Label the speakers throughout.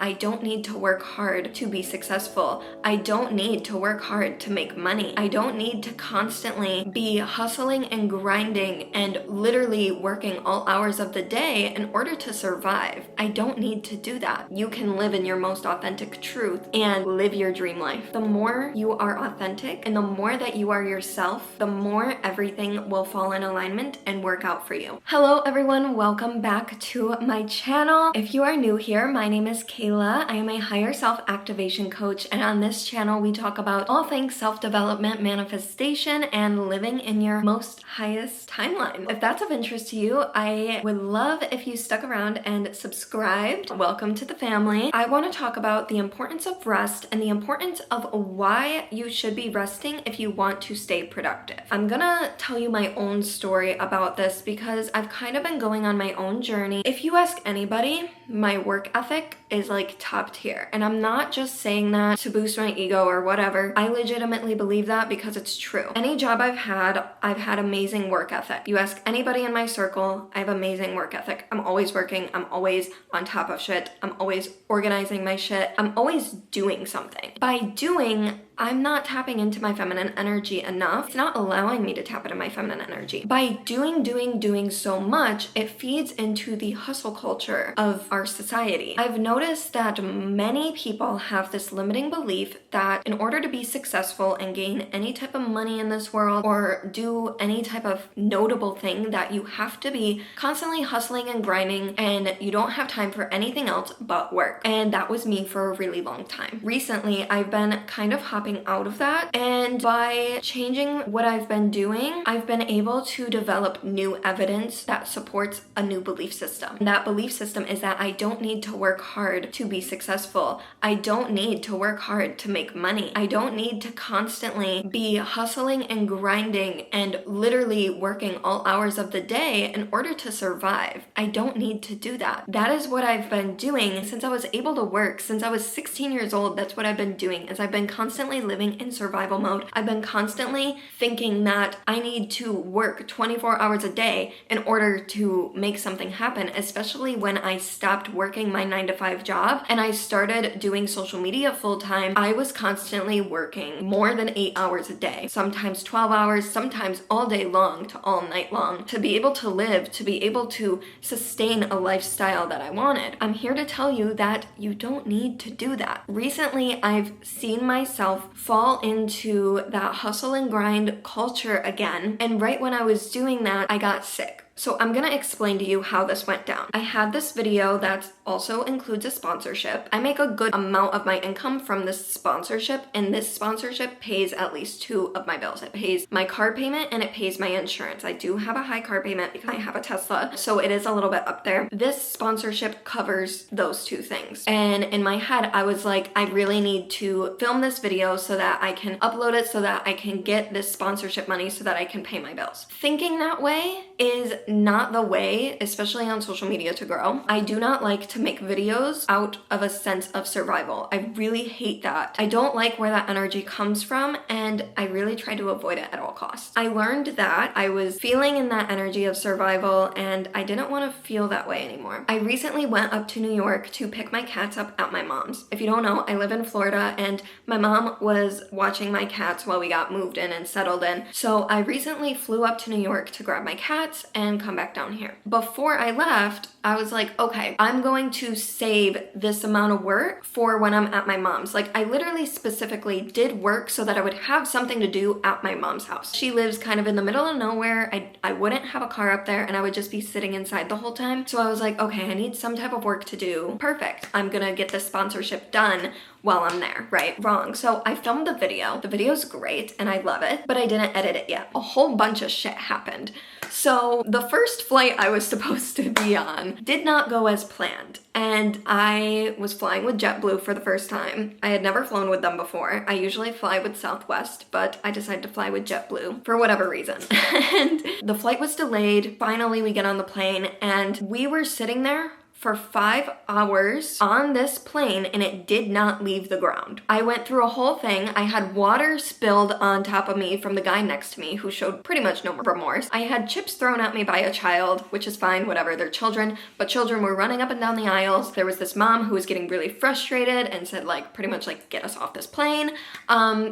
Speaker 1: I don't need to work hard to be successful. I don't need to work hard to make money. I don't need to constantly be hustling and grinding and literally working all hours of the day in order to survive. I don't need to do that. You can live in your most authentic truth and live your dream life. The more you are authentic and the more that you are yourself, the more everything will fall in alignment and work out for you. Hello everyone, welcome back to my channel. If you are new here, my name is Kayla. I am a higher self-activation coach, and on this channel we talk about all things self-development, manifestation, and living in your most highest timeline. If that's of interest to you, I would love if you stuck around and subscribed. Welcome to the family. I want to talk about the importance of rest and the importance of why you should be resting if you want to stay productive. I'm gonna tell you my own story about this because I've kind of been going on my own journey. If you ask anybody, my work ethic is like top tier, and I'm not just saying that to boost my ego or whatever. I legitimately believe that because it's true. Any job I've had amazing work ethic. You ask anybody in my circle, I have amazing work ethic. I'm always working, I'm always on top of shit, I'm always organizing my shit, I'm always doing something. By doing, I'm not tapping into my feminine energy enough. It's not allowing me to tap into my feminine energy. By doing so much, it feeds into the hustle culture of our society. I've noticed that many people have this limiting belief that in order to be successful and gain any type of money in this world or do any type of notable thing, that you have to be constantly hustling and grinding and you don't have time for anything else but work. And that was me for a really long time. Recently, I've been kind of hopping out of that, and by changing what I've been doing, I've been able to develop new evidence that supports a new belief system. And that belief system is that I don't need to work hard to be successful. I don't need to work hard to make money. I don't need to constantly be hustling and grinding and literally working all hours of the day in order to survive. I don't need to do that. That is what I've been doing since I was able to work. Since I was 16 years old, that's what I've been doing, is I've been constantly living in survival mode. I've been constantly thinking that I need to work 24 hours a day in order to make something happen, especially when I stopped working my 9-to-5 job and I started doing social media full time. I was constantly working more than 8 hours a day, sometimes 12 hours, sometimes all day long to all night long, to be able to live, to be able to sustain a lifestyle that I wanted. I'm here to tell you that you don't need to do that. Recently, I've seen myself fall into that hustle and grind culture again, and right when I was doing that, I got sick. So I'm gonna explain to you how this went down. I had this video that also includes a sponsorship. I make a good amount of my income from this sponsorship, and this sponsorship pays at least 2 of my bills. It pays my car payment and it pays my insurance. I do have a high car payment because I have a Tesla, so it is a little bit up there. This sponsorship covers those 2 things. And in my head, I was like, I really need to film this video so that I can upload it, so that I can get this sponsorship money so that I can pay my bills. Thinking that way is not the way, especially on social media, to grow. I do not like to make videos out of a sense of survival. I really hate that. I don't like where that energy comes from, and I really try to avoid it at all costs. I learned that I was feeling in that energy of survival, and I didn't want to feel that way anymore. I recently went up to New York to pick my cats up at my mom's. If you don't know, I live in Florida, and my mom was watching my cats while we got moved in and settled in. So I recently flew up to New York to grab my cats and come back down here. Before I left, I was like, okay, I'm going to save this amount of work for when I'm at my mom's. Like, I literally specifically did work so that I would have something to do at my mom's house. She lives kind of in the middle of nowhere. I wouldn't have a car up there, and I would just be sitting inside the whole time. So I was like, okay, I need some type of work to do. Perfect. I'm gonna get this sponsorship done while I'm there, right? Wrong. So I filmed the video. The video's great and I love it, but I didn't edit it yet. A whole bunch of shit happened. So the first flight I was supposed to be on did not go as planned. And I was flying with JetBlue for the first time. I had never flown with them before. I usually fly with Southwest, but I decided to fly with JetBlue for whatever reason. And the flight was delayed. Finally, we get on the plane and we were sitting there for 5 hours on this plane and it did not leave the ground. I went through a whole thing. I had water spilled on top of me from the guy next to me who showed pretty much no remorse. I had chips thrown at me by a child, which is fine, whatever, they're children, but children were running up and down the aisles. There was this mom who was getting really frustrated and said like, pretty much like, get us off this plane,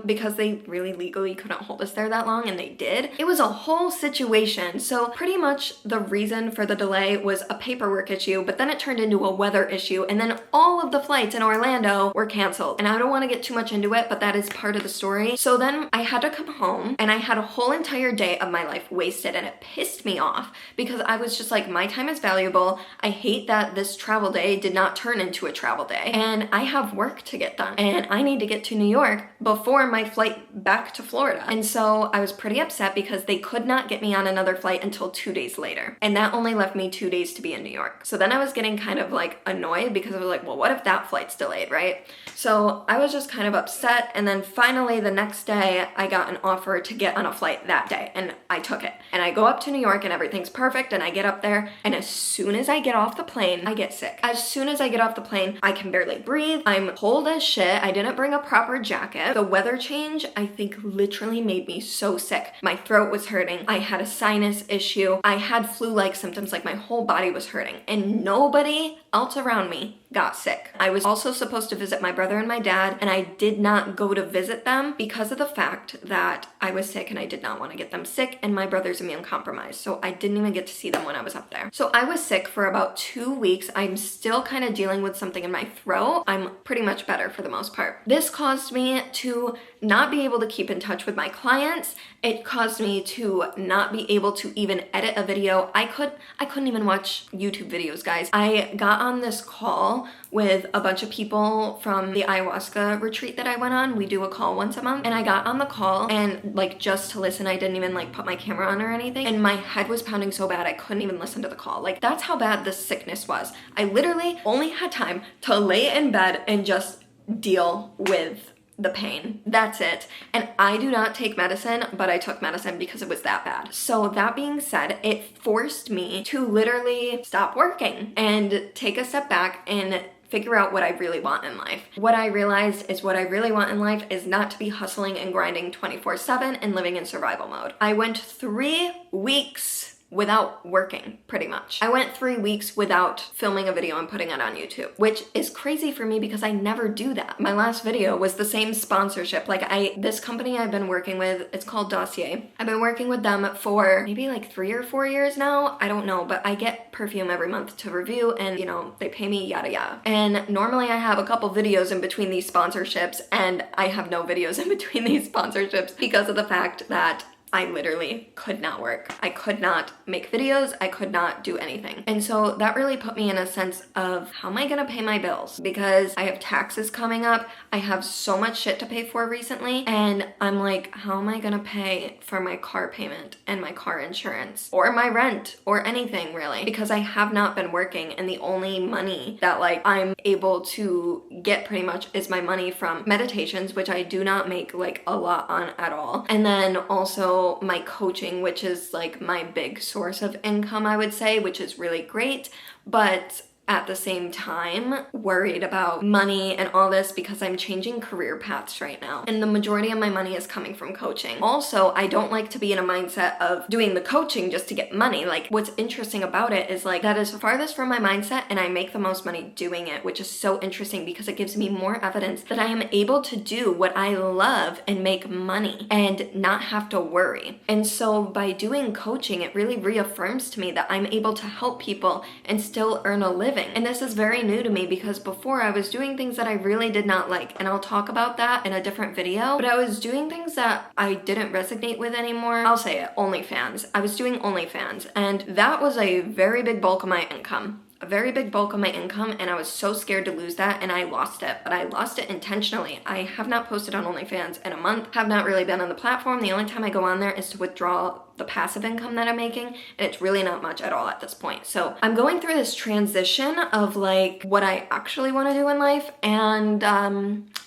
Speaker 1: because they really legally couldn't hold us there that long, and they did. It was a whole situation. So pretty much the reason for the delay was a paperwork issue, but then it turned into a weather issue, and then all of the flights in Orlando were canceled. And I don't want to get too much into it, but that is part of the story. So then I had to come home, and I had a whole entire day of my life wasted, and it pissed me off because I was just like, my time is valuable. I hate that this travel day did not turn into a travel day, and I have work to get done, and I need to get to New York before my flight back to Florida. And so I was pretty upset because they could not get me on another flight until 2 days later, and that only left me 2 days to be in New York. So then I was getting kind of like annoyed because I was like, well, what if that flight's delayed, right? So I was just kind of upset, and then finally the next day I got an offer to get on a flight that day, and I took it. And I go up to New York and everything's perfect, and I get up there, and as soon as I get off the plane, I get sick. As soon as I get off the plane, I can barely breathe. I'm cold as shit. I didn't bring a proper jacket. The weather change, I think, literally made me so sick. My throat was hurting. I had a sinus issue. I had flu-like symptoms, like my whole body was hurting, and nobody else around me got sick. I was also supposed to visit my brother and my dad, and I did not go to visit them because of the fact that I was sick and I did not want to get them sick, and my brother's immune compromised, so I didn't even get to see them when I was up there. So I was sick for about 2 weeks. I'm still kind of dealing with something in my throat. I'm pretty much better for the most part. This caused me to not be able to keep in touch with my clients. It caused me to not be able to even edit a video. I couldn't even watch YouTube videos, guys. I got on this call with a bunch of people from the ayahuasca retreat that I went on. We do a call once a month, and I got on the call, and like, just to listen, I didn't even like put my camera on or anything, and my head was pounding so bad I couldn't even listen to the call. Like, that's how bad this sickness was. I literally only had time to lay in bed and just deal with the pain. That's it. And I do not take medicine, but I took medicine because it was that bad. So that being said, it forced me to literally stop working and take a step back and figure out what I really want in life. What I realized is what I really want in life is not to be hustling and grinding 24/7 and living in survival mode. I went 3 weeks without working, pretty much. I went 3 weeks without filming a video and putting it on YouTube, which is crazy for me because I never do that. My last video was the same sponsorship. Like, this company I've been working with, it's called Dossier. I've been working with them for maybe like 3 or 4 years now. I don't know, but I get perfume every month to review, and you know, they pay me, yada yada. And normally I have a couple videos in between these sponsorships, and I have no videos in between these sponsorships because of the fact that I literally could not work. I could not make videos. I could not do anything. And so that really put me in a sense of, how am I gonna pay my bills? Because I have taxes coming up. I have so much shit to pay for recently. And I'm like, how am I gonna pay for my car payment and my car insurance or my rent or anything really? Because I have not been working, and the only money that like I'm able to get pretty much is my money from meditations, which I do not make like a lot on at all. And then also my coaching, which is like my big source of income, I would say, which is really great, but at the same time worried about money and all this because I'm changing career paths right now, and the majority of my money is coming from coaching. Also, I don't like to be in a mindset of doing the coaching just to get money. Like, what's interesting about it is like, that is farthest from my mindset, and I make the most money doing it, which is so interesting because it gives me more evidence that I am able to do what I love and make money and not have to worry. And so by doing coaching, it really reaffirms to me that I'm able to help people and still earn a living. And this is very new to me because before I was doing things that I really did not like, and I'll talk about that in a different video, but I was doing things that I didn't resonate with anymore. I'll say it, OnlyFans. I was doing OnlyFans, and that was a very big bulk of my income. A very big bulk of my income, and I was so scared to lose that, and I lost it, but I lost it intentionally. I have not posted on OnlyFans in a month, have not really been on the platform. The only time I go on there is to withdraw the passive income that I'm making, and it's really not much at all at this point. So I'm going through this transition of like what I actually want to do in life, and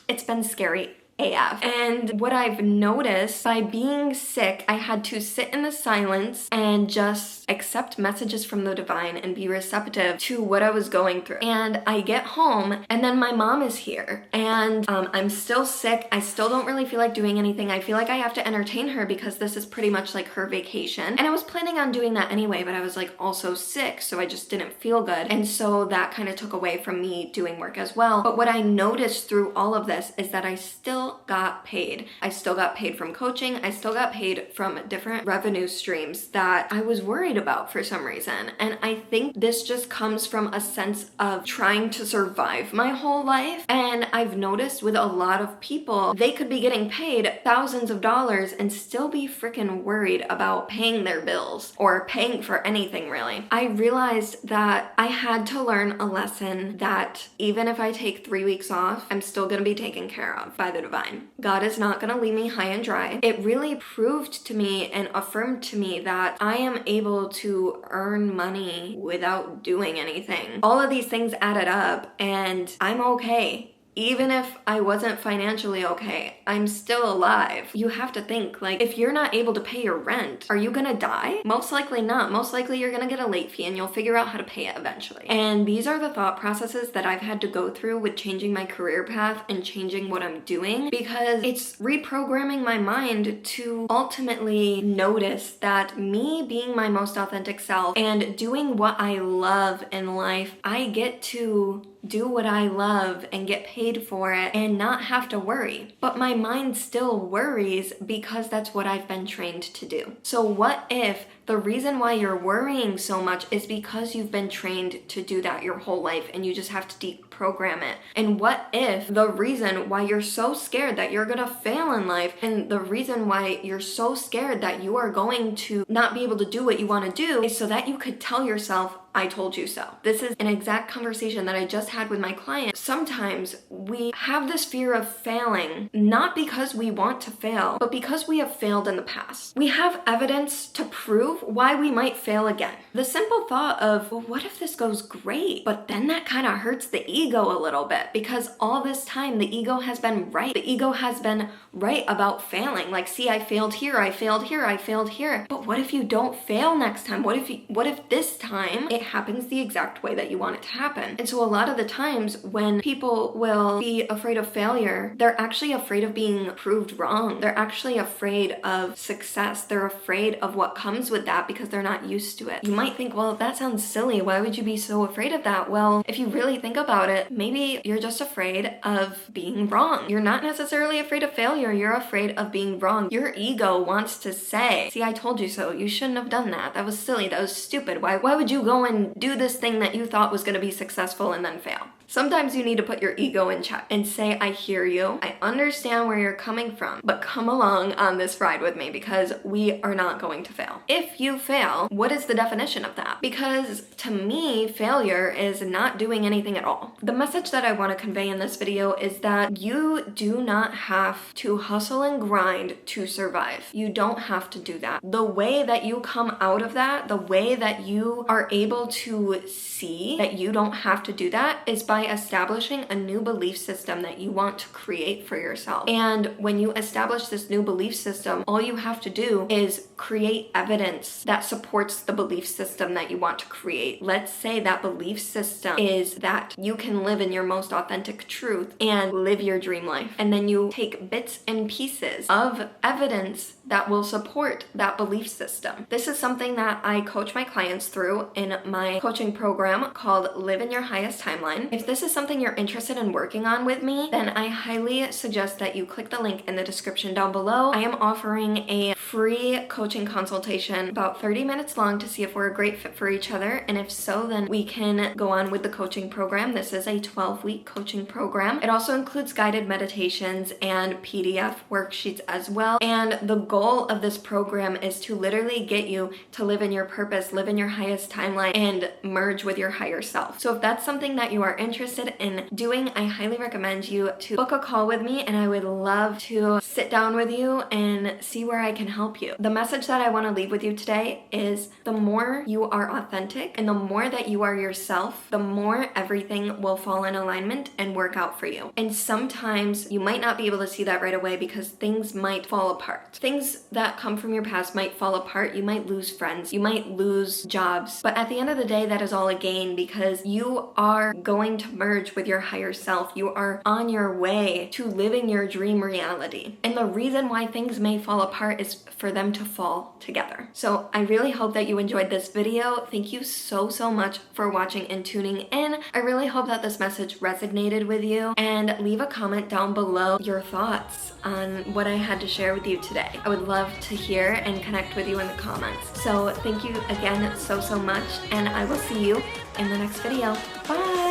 Speaker 1: it's been scary. AF. And what I've noticed, by being sick, I had to sit in the silence and just accept messages from the divine and be receptive to what I was going through. And I get home and then my mom is here and I'm still sick. I still don't really feel like doing anything. I feel like I have to entertain her because this is pretty much like her vacation. And I was planning on doing that anyway, but I was like also sick, so I just didn't feel good. And so that kind of took away from me doing work as well. But what I noticed through all of this is that I still got paid. I still got paid from coaching. I still got paid from different revenue streams that I was worried about for some reason. And I think this just comes from a sense of trying to survive my whole life. And I've noticed with a lot of people, they could be getting paid thousands of dollars and still be freaking worried about paying their bills or paying for anything really. I realized that I had to learn a lesson that even if I take 3 weeks off, I'm still going to be taken care of by the divine. God is not going to leave me high and dry. It really proved to me and affirmed to me that I am able to earn money without doing anything. All of these things added up and I'm okay. Even if I wasn't financially okay, I'm still alive. You have to think, like, if you're not able to pay your rent, are you gonna die? Most likely not. Most likely you're gonna get a late fee and you'll figure out how to pay it eventually. And these are the thought processes that I've had to go through with changing my career path and changing what I'm doing, because it's reprogramming my mind to ultimately notice that me being my most authentic self and doing what I love in life, I get to do what I love and get paid for it and not have to worry. But my mind still worries because that's what I've been trained to do. So what if the reason why you're worrying so much is because you've been trained to do that your whole life and you just have to deprogram it? And what if the reason why you're so scared that you're gonna fail in life and the reason why you're so scared that you are going to not be able to do what you want to do is so that you could tell yourself, I told you so. This is an exact conversation that I just had with my client. Sometimes we have this fear of failing, not because we want to fail, but because we have failed in the past. We have evidence to prove why we might fail again. The simple thought of, well, what if this goes great? But then that kind of hurts the ego a little bit because all this time the ego has been right. The ego has been right about failing. Like, see, I failed here, I failed here, I failed here. But what if you don't fail next time? What if this time it happens the exact way that you want it to happen? And so a lot of the times when people will be afraid of failure, they're actually afraid of being proved wrong. They're actually afraid of success. They're afraid of what comes with that because they're not used to it. You might think, well, that sounds silly. Why would you be so afraid of that? Well, if you really think about it, maybe you're just afraid of being wrong. You're not necessarily afraid of failure. You're afraid of being wrong. Your ego wants to say, see, I told you so. You shouldn't have done that. That was silly. That was stupid. Why would you go and do this thing that you thought was going to be successful and then fail? Sometimes you need to put your ego in check and say, I hear you. I understand where you're coming from, but come along on this ride with me because we are not going to fail. If you fail, what is the definition of that? Because to me, failure is not doing anything at all. The message that I want to convey in this video is that you do not have to hustle and grind to survive. You don't have to do that. The way that you come out of that, the way that you are able to see that you don't have to do that is by establishing a new belief system that you want to create for yourself. And when you establish this new belief system, all you have to do is create evidence that supports the belief system that you want to create. Let's say that belief system is that you can live in your most authentic truth and live your dream life. And then you take bits and pieces of evidence that will support that belief system. This is something that I coach my clients through in my coaching program called Live in Your Highest Timeline. If this is something you're interested in working on with me, then I highly suggest that you click the link in the description down below. I am offering a free coaching consultation about 30 minutes long to see if we're a great fit for each other. And if so, then we can go on with the coaching program. This is a 12-week coaching program. It also includes guided meditations and PDF worksheets as well. And the goal of this program is to literally get you to live in your purpose, live in your highest timeline, and merge with your higher self. So if that's something that you are interested in doing, I highly recommend you to book a call with me, and I would love to sit down with you and see where I can help help you. The message that I want to leave with you today is the more you are authentic and the more that you are yourself, the more everything will fall in alignment and work out for you. And sometimes you might not be able to see that right away because things might fall apart. Things that come from your past might fall apart. You might lose friends. You might lose jobs. But at the end of the day, that is all a gain because you are going to merge with your higher self. You are on your way to living your dream reality. And the reason why things may fall apart is for them to fall together. So I really hope that you enjoyed this video. Thank you so much for watching and tuning in. I really hope that this message resonated with you, and leave a comment down below your thoughts on what I had to share with you today. I would love to hear and connect with you in the comments. So thank you again so much, and I will see you in the next video. Bye!